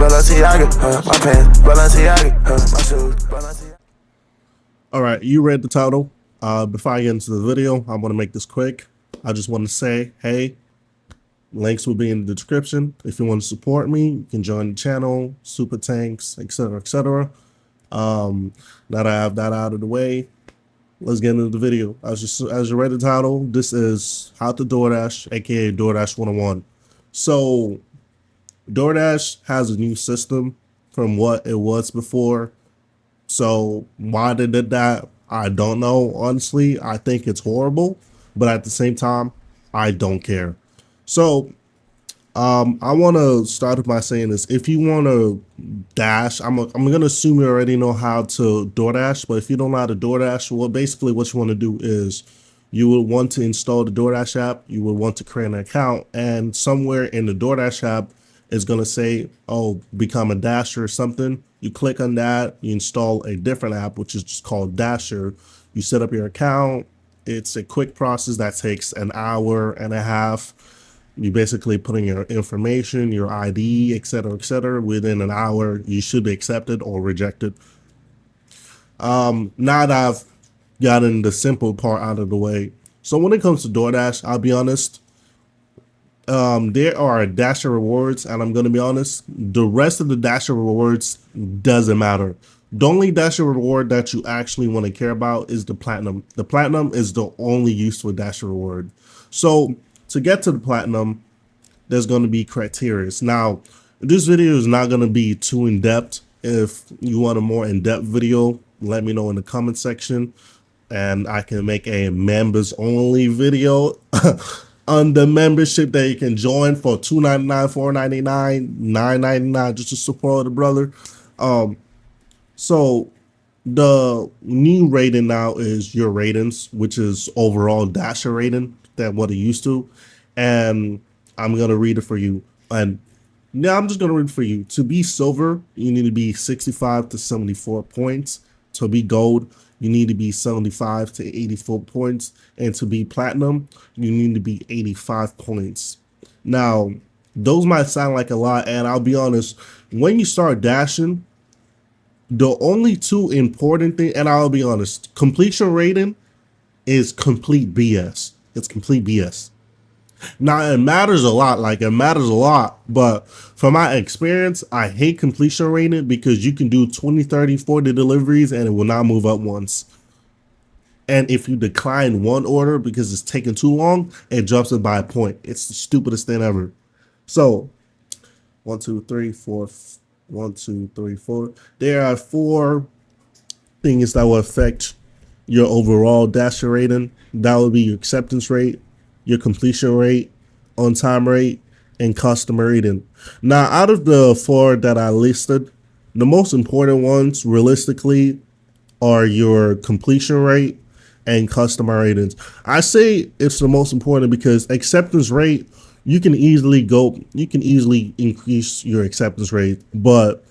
Balenciaga, my pants, Balenciaga, my shoes, Balenciaga. All right, you read the title. Before I get into the video, I want to make this quick. I just want to say, hey, links will be in the description. If you want to support me, you can join the channel, super tanks, etc., etc. Now that I have that out of the way, let's get into the video. As you read the title, this is How to DoorDash, aka DoorDash 101. So DoorDash has a new system from what it was before. So why they did that, I don't know. Honestly, I think it's horrible, but at the same time, I don't care. So I want to start with by saying this. If you want to dash, I'm going to assume you already know how to DoorDash, but if you don't know how to DoorDash, well, basically what you want to do is you will want to install the DoorDash app. You will want to create an account, and somewhere in the DoorDash app is going to say, oh, become a Dasher or something. You click on that, you install a different app, which is just called Dasher. You set up your account. It's a quick process that takes an hour and a half. You basically put in your information, your ID, etc., etc. Within an hour, you should be accepted or rejected. Now that I've gotten the simple part out of the way, so when it comes to DoorDash, I'll be honest, there are Dasher rewards, and I'm going to be honest, the rest of the Dasher rewards doesn't matter. The only Dasher reward that you actually want to care about is the Platinum. The Platinum is the only useful Dasher reward. So to get to the Platinum, there's going to be criteria. Now, this video is not going to be too in-depth. If you want a more in-depth video, let me know in the comment section, and I can make a members-only video on the membership that you can join for $2.99, $4.99, $9.99 just to support the brother. So the new rating now is your ratings, which is overall Dasher rating than what it used to. And I'm going to read it for you. And now I'm just going to read it for you. To be silver, you need to be 65 to 74 points. To be gold, you need to be 75 to 84 points. And to be platinum, you need to be 85 points. Now, those might sound like a lot. And I'll be honest, when you start dashing, the only two important things, and I'll be honest, completion rating is complete BS. It's complete BS. Now, it matters a lot, but from my experience, I hate completion rating because you can do 20, 30, 40 deliveries and it will not move up once. And if you decline one order because it's taking too long, it drops it by a point. It's the stupidest thing ever. So, 1, 2, 3, 4, 1, 2, 3, 4. There are 4 things that will affect your overall Dasher rating. That would be your acceptance rate, your completion rate, on-time rate, and customer rating. Now, out of the 4 that I listed, the most important ones, realistically, are your completion rate and customer ratings. I say it's the most important because acceptance rate, you can easily increase your acceptance rate, but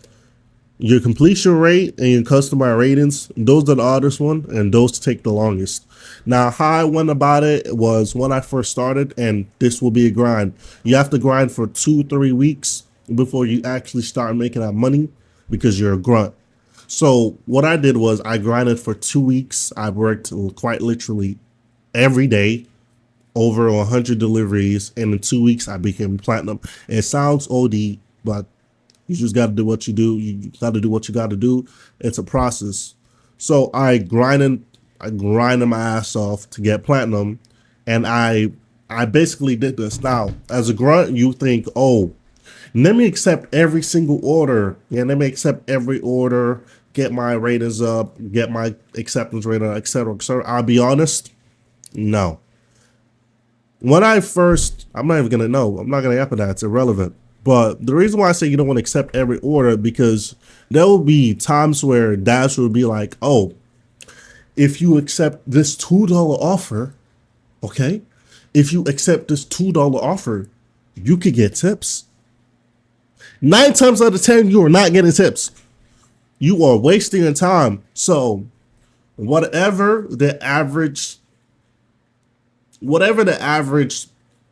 your completion rate and your customer ratings, those are the hardest one, and those take the longest. Now, how I went about it was when I first started, and this will be a grind. You have to grind for 2-3 weeks before you actually start making that money because you're a grunt. So what I did was I grinded for 2 weeks. I worked quite literally every day, over 100 deliveries, and in 2 weeks I became platinum. It sounds OD, but you just got to do what you do. You got to do what you got to do. It's a process. So I grinded my ass off to get platinum, and I basically did this. Now, as a grunt, you think, oh, let me accept every single order. Yeah, let me accept every order, get my ratings up, get my acceptance rate up, etc., etc. I'll be honest, no. When I first, I'm not even gonna know. I'm not gonna answer that. It's irrelevant. But the reason why I say you don't want to accept every order, because there will be times where Dash will be like, oh, if you accept this $2 offer, okay, if you accept this $2 offer, you could get tips. 9 times out of 10, you are not getting tips. You are wasting your time. So whatever the average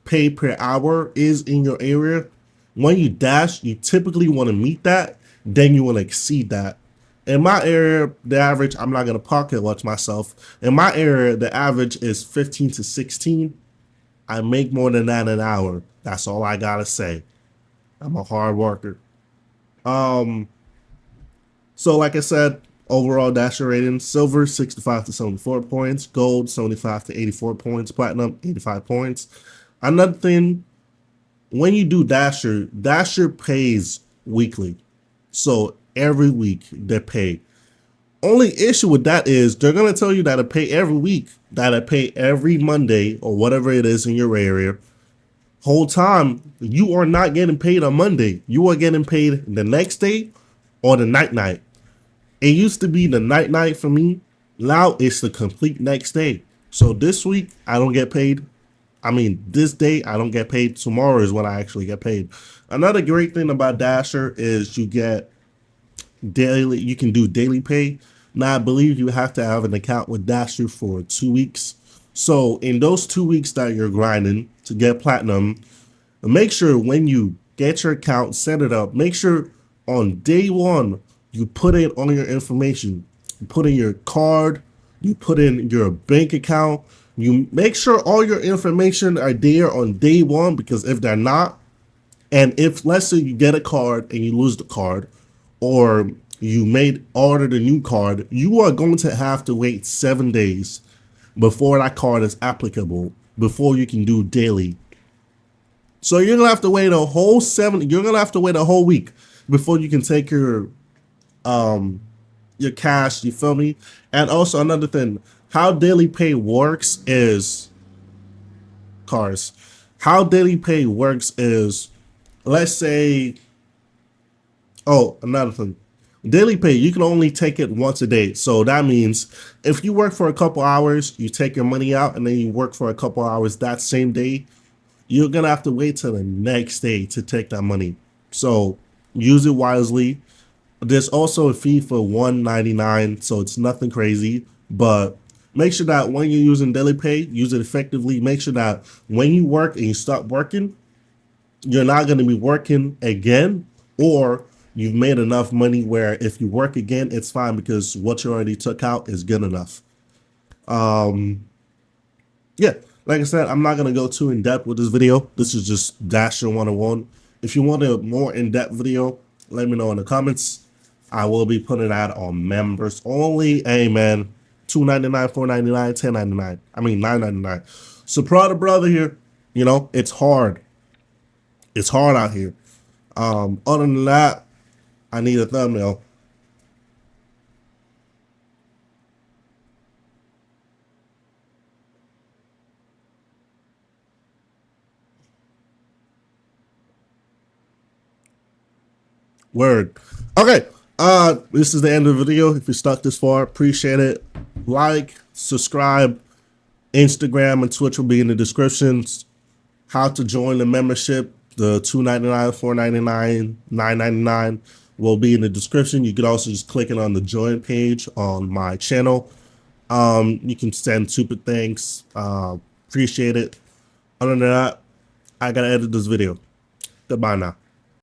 pay per hour is in your area, when you dash, you typically want to meet that, then you want to exceed that. In my area, the average, I'm not going to pocket watch myself. In my area, the average is 15 to 16. I make more than that an hour. That's all I got to say. I'm a hard worker. So like I said, overall dasher rating, silver 65 to 74 points, gold 75 to 84 points, platinum 85 points. Another thing, when you do dasher pays weekly. So every week they pay. Only issue with that is they're gonna tell you that it pay every week, that it pay every Monday or whatever it is in your area. Whole time you are not getting paid on Monday. You are getting paid the next day or the night. It used to be the night for me. Now it's the complete next day. So this week I don't get paid. I mean, this day I don't get paid. Tomorrow is when I actually get paid. Another great thing about Dasher is you get daily. You can do daily pay. Now I believe you have to have an account with Dasher for 2 weeks. So in those 2 weeks that you're grinding to get platinum, make sure when you get your account, set it up, make sure on day one you put in all your information. You put in your card, you put in your bank account, you make sure all your information are there on day one, because if they're not, and if let's say you get a card and you lose the card, or you ordered a new card, you are going to have to wait 7 days before that card is applicable, before you can do daily. So you're gonna have to wait you're gonna have to wait a whole week before you can take your cash, you feel me? And also another thing, how daily pay works is cars. How daily pay works is, let's say, another thing. Daily pay, you can only take it once a day. So that means if you work for a couple hours, you take your money out, and then you work for a couple hours that same day, you're gonna have to wait till the next day to take that money. So use it wisely. There's also a fee for $1.99, so it's nothing crazy. But make sure that when you're using daily pay, use it effectively. Make sure that when you work and you stop working, you're not going to be working again, or you've made enough money where if you work again, it's fine because what you already took out is good enough. Yeah, like I said, I'm not going to go too in depth with this video. This is just Dasher 101. If you want a more in-depth video, let me know in the comments. I will be putting that on members only. Hey man, $2.99, $4.99, $10.99. I mean $9.99. Support a brother here. You know, it's hard. It's hard out here. Other than that, I need a thumbnail. Word. Okay. This is the end of the video. If you stuck this far, appreciate it. Like, subscribe. Instagram and Twitch will be in the descriptions. How to join the membership, the $2.99, $4.99, $9.99 will be in the description. You could also just click it on the join page on my channel. You can send super thanks. Appreciate it. Other than that, I gotta edit this video. Goodbye now.